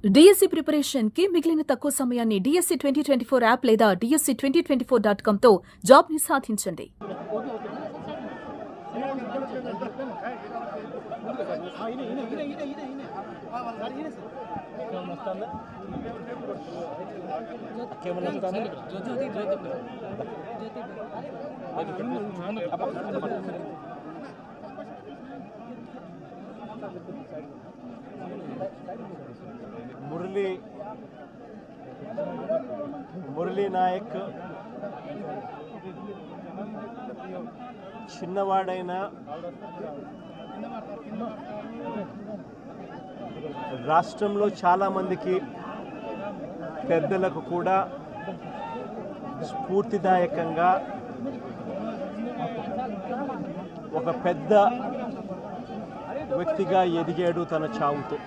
DSC preparation కి మిగిలిన తక్కువ సమయాన్ని డిఎస్సి 2024 యాప్ లేదా DSC2024.com తో జాబ్ ని సాధించండి. మురళీ నాయక్ చిన్నవాడైన రాష్ట్రంలో చాలామందికి పెద్దలకు కూడా స్ఫూర్తిదాయకంగా ఒక పెద్ద వ్యక్తిగా ఎదిగాడు తన చావుతో.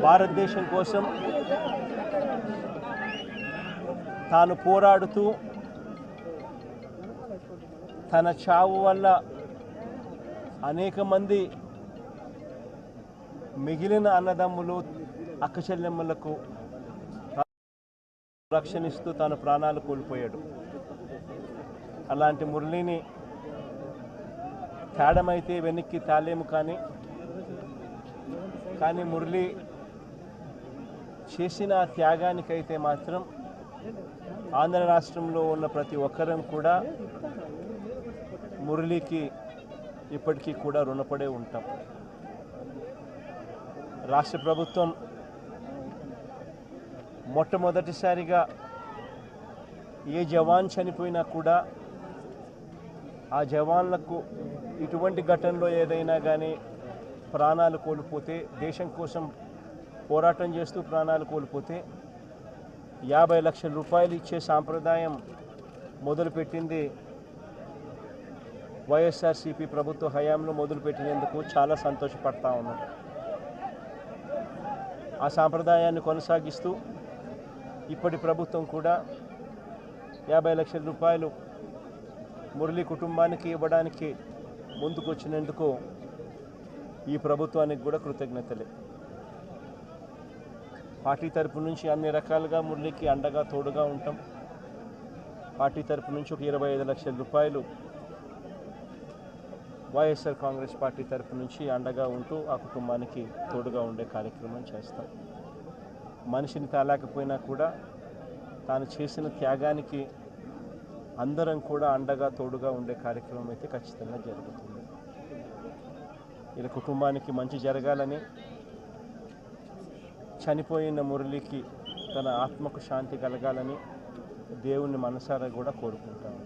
భారతదేశం కోసం తాను పోరాడుతూ తన చావు వల్ల అనేక మంది మిగిలిన అన్నదమ్ములు అక్కచెల్లెమ్మలకు రక్షణిస్తూ తాను ప్రాణాలు కోల్పోయాడు. అలాంటి మురళిని తేడమైతే వెనక్కి తాలేము, కానీ మురళి చేసిన త్యాగానికైతే మాత్రం ఆంధ్ర రాష్ట్రంలో ఉన్న ప్రతి ఒక్కరం కూడా మురళికి ఇప్పటికీ కూడా రుణపడే ఉంటాం. రాష్ట్ర ప్రభుత్వం మొట్టమొదటిసారిగా ఏ జవాన్ చనిపోయినా కూడా ఆ జవాన్లకు ఇటువంటి ఘటనలో ఏదైనా కానీ ప్రాణాలు కోల్పోతే, దేశం కోసం పోరాటం చేస్తూ ప్రాణాలు కోల్పోతే 50 లక్షల రూపాయలు ఇచ్చే సాంప్రదాయం మొదలుపెట్టింది వైఎస్ఆర్సీపీ ప్రభుత్వ హయాంలో మొదలుపెట్టినందుకు చాలా సంతోషపడతా ఉన్నాం. ఆ సాంప్రదాయాన్ని కొనసాగిస్తూ ఇప్పటి ప్రభుత్వం కూడా 50 లక్షల రూపాయలు మురళి కుటుంబానికి ఇవ్వడానికి ముందుకొచ్చినందుకు ఈ ప్రభుత్వానికి కూడా కృతజ్ఞతలే. పార్టీ తరపు నుంచి అన్ని రకాలుగా మురళికి అండగా తోడుగా ఉంటాం. పార్టీ తరపు నుంచి ఒక 25 లక్షల రూపాయలు వైఎస్ఆర్ కాంగ్రెస్ పార్టీ తరపు నుంచి అండగా ఉంటూ ఆ కుటుంబానికి తోడుగా ఉండే కార్యక్రమం చేస్తాం. మనిషిని తాలేకపోయినా కూడా తాను చేసిన త్యాగానికి అందరం కూడా అండగా తోడుగా ఉండే కార్యక్రమం అయితే ఖచ్చితంగా జరుగుతుంది. ఇలా కుటుంబానికి మంచి జరగాలని, చనిపోయిన మురళికి తన ఆత్మకు శాంతి కలగాలని దేవుణ్ణి మనసారా కూడా కోరుకుంటాను.